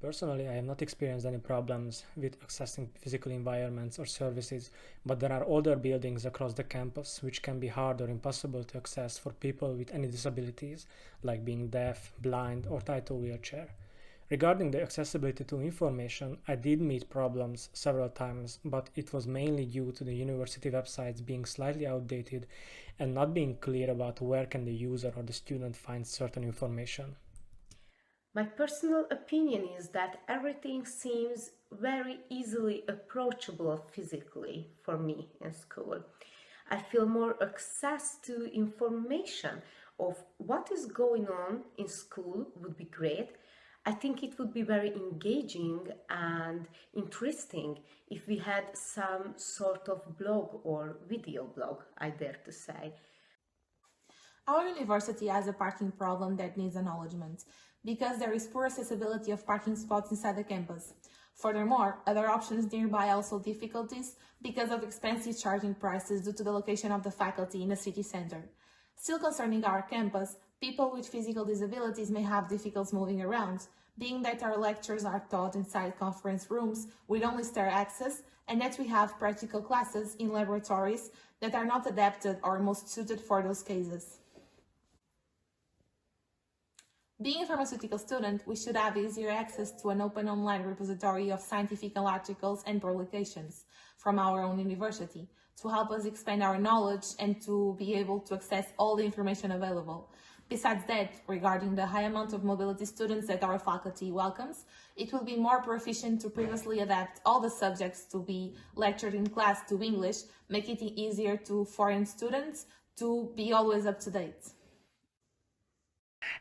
Personally, I have not experienced any problems with accessing physical environments or services, but there are older buildings across the campus which can be hard or impossible to access for people with any disabilities, like being deaf, blind, or tied to a wheelchair. Regarding the accessibility to information, I did meet problems several times, but it was mainly due to the university websites being slightly outdated and not being clear about where can the user or the student find certain information. My personal opinion is that everything seems very easily approachable physically for me in school. I feel more access to information of what is going on in school would be great. I think it would be very engaging and interesting if we had some sort of blog or video blog, I dare to say. Our university has a parking problem that needs acknowledgement because there is poor accessibility of parking spots inside the campus. Furthermore, other options nearby also difficulties because of expensive charging prices due to the location of the faculty in the city center. Still concerning our campus, people with physical disabilities may have difficulties moving around, being that our lectures are taught inside conference rooms with only stair access and that we have practical classes in laboratories that are not adapted or most suited for those cases. Being a pharmaceutical student, we should have easier access to an open online repository of scientific articles and publications from our own university to help us expand our knowledge and to be able to access all the information available. Besides that, regarding the high amount of mobility students that our faculty welcomes, it will be more proficient to previously adapt all the subjects to be lectured in class to English, making it easier to foreign students to be always up to date.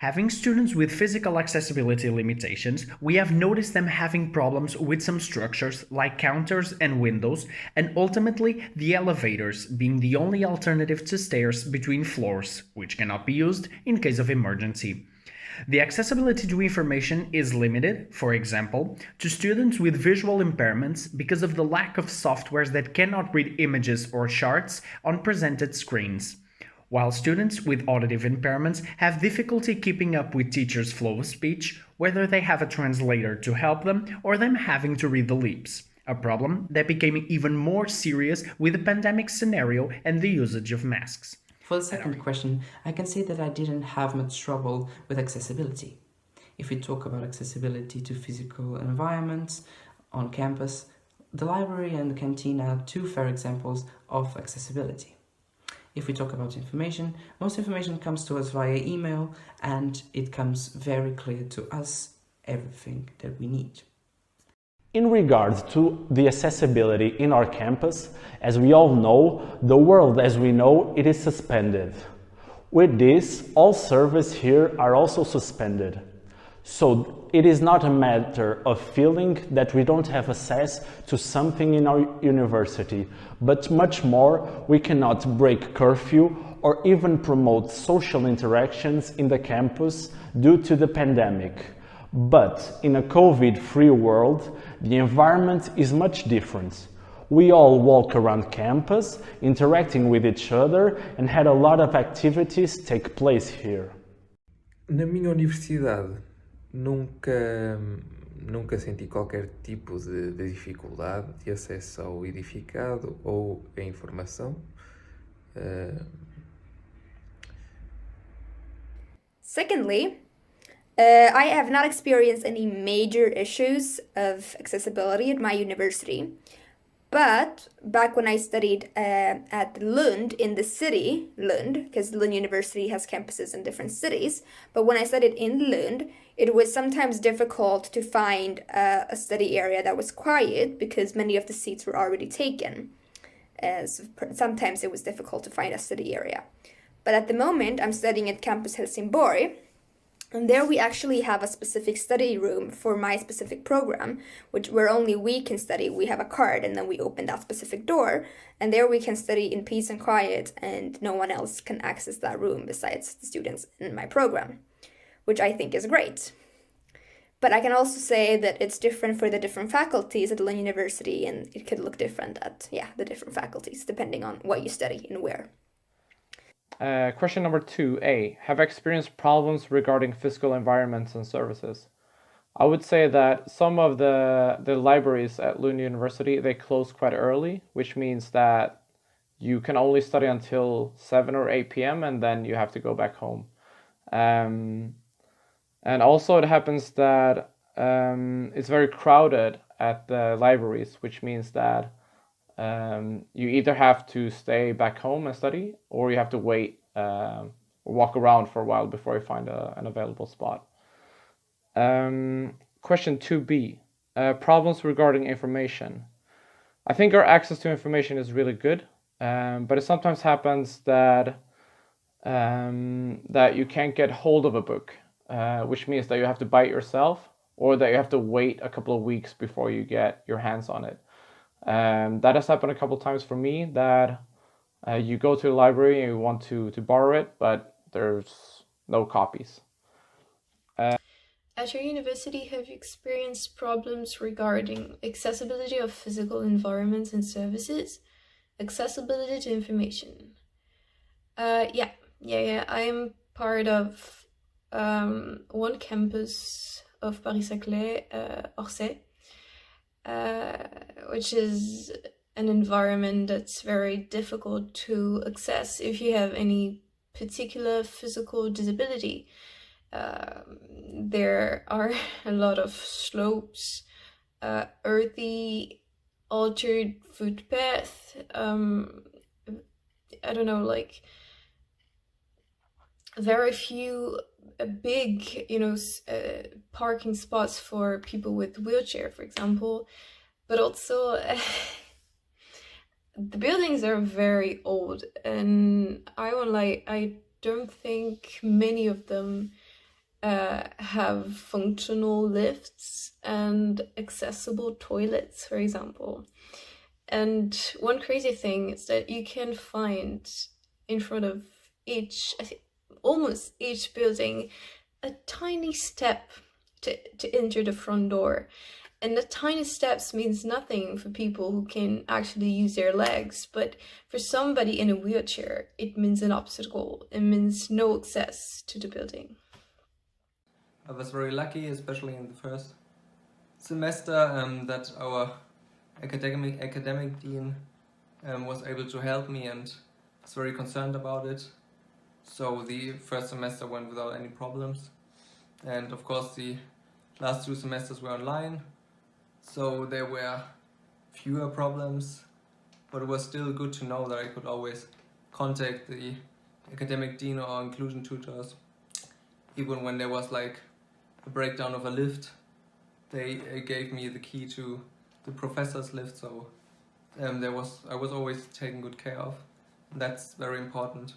Having students with physical accessibility limitations, we have noticed them having problems with some structures like counters and windows, and ultimately the elevators being the only alternative to stairs between floors, which cannot be used in case of emergency. The accessibility to information is limited, for example, to students with visual impairments because of the lack of softwares that cannot read images or charts on presented screens, while students with auditive impairments have difficulty keeping up with teachers' flow of speech, whether they have a translator to help them or them having to read the lips, a problem that became even more serious with the pandemic scenario and the usage of masks. For the second question, I can say that I didn't have much trouble with accessibility. If we talk about accessibility to physical environments on campus, the library and the canteen are two fair examples of accessibility. If we talk about information, most information comes to us via email and it comes very clear to us everything that we need. In regard to the accessibility in our campus, as we all know, the world as we know it is suspended. With this, all services here are also suspended. So it is not a matter of feeling that we don't have access to something in our university, but much more, we cannot break curfew or even promote social interactions in the campus due to the pandemic. But in a COVID-free world, the environment is much different. We all walk around campus, interacting with each other, and had a lot of activities take place here. Na minha universidade, nunca senti qualquer tipo de dificuldade de acesso ao edificado ou à informação. Secondly, I have not experienced any major issues of accessibility at my university. But back when I studied at Lund in the city, Lund, because Lund University has campuses in different cities, but when I studied in Lund, it was sometimes difficult to find a study area that was quiet because many of the seats were already taken. So sometimes it was difficult to find a study area. But at the moment, I'm studying at Campus Helsingborg, and there we actually have a specific study room for my specific program, where only we can study. We have a card and then we open that specific door, and there we can study in peace and quiet, and no one else can access that room besides the students in my program, which I think is great. But I can also say that it's different for the different faculties at Lund University, and it could look different at the different faculties depending on what you study and where. Question number 2A. Have I experienced problems regarding physical environments and services? I would say that some of the libraries at Lund University, they close quite early, which means that you can only study until 7 or 8 p.m. and then you have to go back home. And also it happens that it's very crowded at the libraries, which means that you either have to stay back home and study, or you have to wait or walk around for a while before you find an available spot. Question 2b, problems regarding information. I think our access to information is really good, but it sometimes happens that that you can't get hold of a book, which means that you have to buy it yourself, or that you have to wait a couple of weeks before you get your hands on it. That has happened a couple of times for me, that you go to the library and you want to borrow it, but there's no copies. At your university, have you experienced problems regarding accessibility of physical environments and services? Accessibility to information? Yeah. I am part of one campus of Paris-Saclay, Orsay, which is an environment that's very difficult to access if you have any particular physical disability. There are a lot of slopes, earthy, altered footpath. I don't know, like very few big, parking spots for people with wheelchair, for example. But also, the buildings are very old, and I don't think many of them have functional lifts and accessible toilets, for example. And one crazy thing is that you can find in front of almost each building a tiny step to enter the front door. And the tiny steps means nothing for people who can actually use their legs, but for somebody in a wheelchair, it means an obstacle. It means no access to the building. I was very lucky, especially in the first semester, that our academic dean was able to help me and was very concerned about it. So the first semester went without any problems. And of course the last 2 semesters were online, so there were fewer problems, but it was still good to know that I could always contact the academic dean or inclusion tutors. Even when there was like a breakdown of a lift, they gave me the key to the professor's lift, so I was always taken good care of. That's very important.